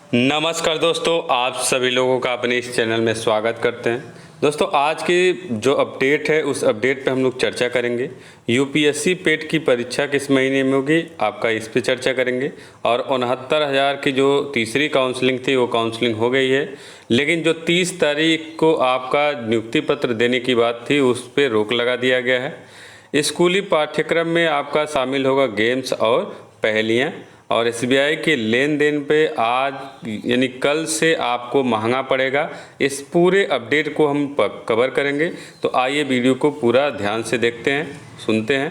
नमस्कार दोस्तों, आप सभी लोगों का अपने इस चैनल में स्वागत करते हैं। दोस्तों, आज की जो अपडेट है उस अपडेट पे हम लोग चर्चा करेंगे। यूपीएससी पेट की परीक्षा किस महीने में होगी, आपका इस पे चर्चा करेंगे। और 69,000 की जो तीसरी काउंसलिंग थी वो काउंसलिंग हो गई है, लेकिन जो 30 तारीख को आपका नियुक्ति पत्र देने की बात थी उस पर रोक लगा दिया गया है। स्कूली पाठ्यक्रम में आपका शामिल होगा गेम्स और पहेलियाँ। और एसबीआई के लेन देन पे आज यानी कल से आपको महंगा पड़ेगा। इस पूरे अपडेट को हम कवर करेंगे, तो आइए वीडियो को पूरा ध्यान से देखते हैं, सुनते हैं।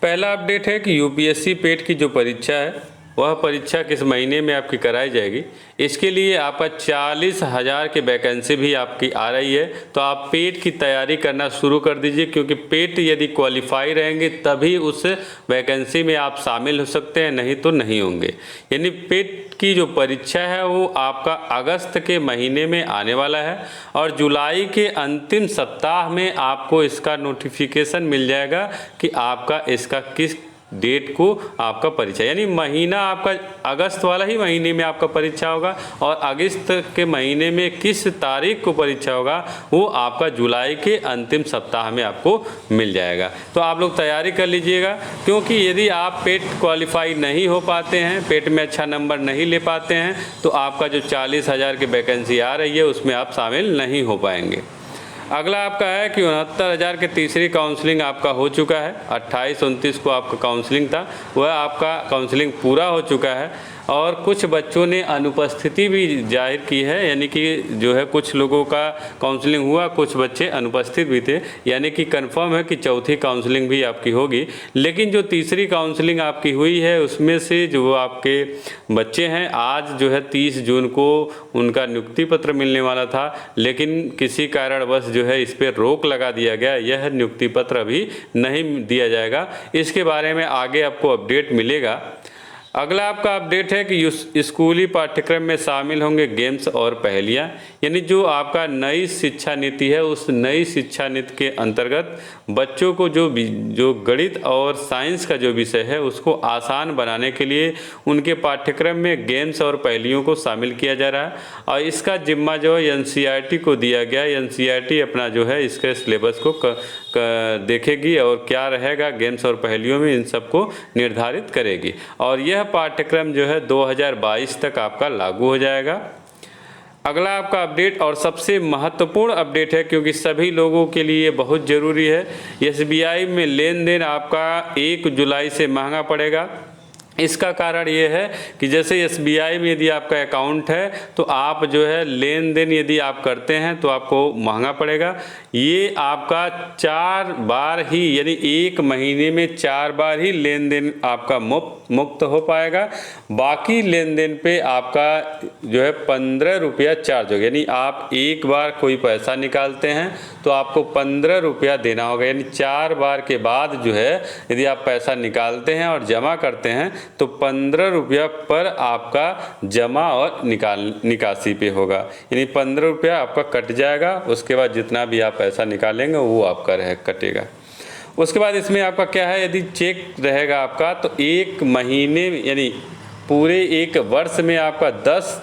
पहला अपडेट है कि यूपीएससी पेट की जो परीक्षा है वह परीक्षा किस महीने में आपकी कराई जाएगी। इसके लिए आपका 40,000 की वैकेंसी भी आपकी आ रही है, तो आप पेट की तैयारी करना शुरू कर दीजिए, क्योंकि पेट यदि क्वालिफाई रहेंगे तभी उस वैकेंसी में आप शामिल हो सकते हैं, नहीं तो नहीं होंगे। यानी पेट की जो परीक्षा है वो आपका अगस्त के महीने में आने वाला है और जुलाई के अंतिम सप्ताह में आपको इसका नोटिफिकेशन मिल जाएगा कि आपका इसका किस डेट को आपका परीक्षा, यानी महीना आपका अगस्त वाला ही महीने में आपका परीक्षा होगा और अगस्त के महीने में किस तारीख को परीक्षा होगा वो आपका जुलाई के अंतिम सप्ताह में आपको मिल जाएगा। तो आप लोग तैयारी कर लीजिएगा, क्योंकि यदि आप पेट क्वालिफाई नहीं हो पाते हैं, पेट में अच्छा नंबर नहीं ले पाते हैं, तो आपका जो 40,000 की वैकेंसी आ रही है उसमें आप शामिल नहीं हो पाएंगे। अगला आपका है कि 69,000 के तीसरी काउंसलिंग आपका हो चुका है। 28-29 को आपका काउंसलिंग था, वह आपका काउंसलिंग पूरा हो चुका है और कुछ बच्चों ने अनुपस्थिति भी जाहिर की है, यानी कि जो है कुछ लोगों का काउंसलिंग हुआ, कुछ बच्चे अनुपस्थित भी थे, यानी कि कंफर्म है कि चौथी काउंसलिंग भी आपकी होगी। लेकिन जो तीसरी काउंसलिंग आपकी हुई है उसमें से जो आपके बच्चे हैं, आज जो है 30 जून को उनका नियुक्ति पत्र मिलने वाला था, लेकिन किसी कारणवश जो है इस पर रोक लगा दिया गया। यह नियुक्ति पत्र अभी नहीं दिया जाएगा, इसके बारे में आगे आपको अपडेट मिलेगा। अगला आपका अपडेट है कि स्कूली पाठ्यक्रम में शामिल होंगे गेम्स और पहेलियाँ, यानी जो आपका नई शिक्षा नीति है उस नई शिक्षा नीति के अंतर्गत बच्चों को जो गणित और साइंस का जो विषय है उसको आसान बनाने के लिए उनके पाठ्यक्रम में गेम्स और पहेलियों को शामिल किया जा रहा है और इसका जिम्मा जो है एनसीईआरटी को दिया गया है। एनसीईआरटी अपना जो है इसके सिलेबस को देखेगी और क्या रहेगा गेम्स और पहेलियों में, इन सबको निर्धारित करेगी और यह पाठ्यक्रम जो है 2022 तक आपका लागू हो जाएगा। अगला आपका अपडेट और सबसे महत्वपूर्ण अपडेट है, क्योंकि सभी लोगों के लिए बहुत ज़रूरी है। एसबीआई में लेन देन आपका 1 जुलाई से महंगा पड़ेगा। इसका कारण ये है कि जैसे एसबीआई में यदि आपका अकाउंट है तो आप जो है लेन देन यदि आप करते हैं तो आपको महंगा पड़ेगा। ये आपका 4 बार ही, यानी 1 महीने में 4 बार ही लेन देन आपका मुक्त हो पाएगा। बाकी लेन देन पे आपका जो है 15 रुपया चार्ज होगा, यानी आप एक बार कोई पैसा निकालते हैं तो आपको 15 रुपया देना होगा। यानी 4 बार के बाद जो है यदि आप पैसा निकालते हैं और जमा करते हैं तो 15 रुपया पर आपका जमा और निकासी पे होगा, यानी 15 रुपया आपका कट जाएगा। उसके बाद जितना भी आप पैसा निकालेंगे वो आपका कटेगा। उसके बाद इसमें आपका क्या है, यदि चेक रहेगा आपका तो 1 महीने यानी पूरे 1 वर्ष में आपका 10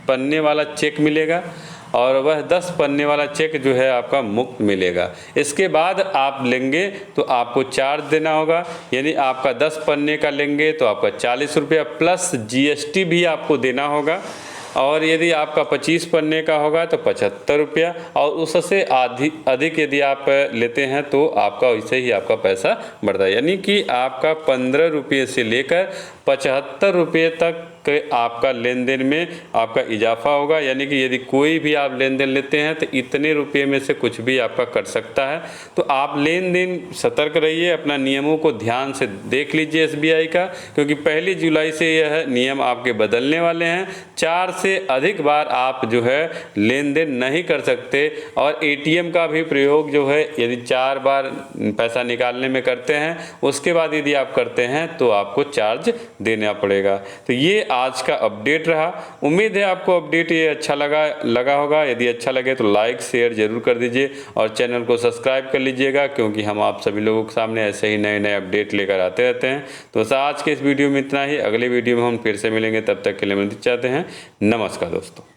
पन्ने वाला चेक मिलेगा और वह 10 पन्ने वाला चेक जो है आपका मुफ्त मिलेगा। इसके बाद आप लेंगे तो आपको चार्ज देना होगा, यानी आपका 10 पन्ने का लेंगे तो आपका 40 रुपया प्लस जीएसटी भी आपको देना होगा और यदि आपका 25 पन्ने का होगा तो 75 रुपया और उससे अधिक यदि आप लेते हैं तो आपका वैसे ही आपका पैसा बढ़ता है, यानी कि आपका 15 रुपये से लेकर 75 रुपये तक आपका लेन देन में आपका इजाफा होगा। यानी कि यदि कोई भी आप लेन देन लेते हैं तो इतने रुपये में से कुछ भी आपका कट सकता है। तो आप लेन देन सतर्क रहिए, अपना नियमों को ध्यान से देख लीजिए एसबीआई का, क्योंकि 1 जुलाई से यह नियम आपके बदलने वाले हैं। 4 से अधिक बार आप जो है लेन देन नहीं कर सकते और एटीएम का भी प्रयोग जो है यदि 4 बार पैसा निकालने में करते हैं उसके बाद यदि आप करते हैं तो आपको चार्ज देना पड़ेगा। तो ये आज का अपडेट रहा। उम्मीद है आपको अपडेट ये अच्छा लगा होगा। यदि अच्छा लगे तो लाइक शेयर जरूर कर दीजिए और चैनल को सब्सक्राइब कर लीजिएगा, क्योंकि हम आप सभी लोगों के सामने ऐसे ही नए नए अपडेट लेकर आते रहते हैं। तो आज के इस वीडियो में इतना ही। अगले वीडियो में हम फिर से मिलेंगे, तब तक के लिए मैं चाहते हैं नमस्कार दोस्तों।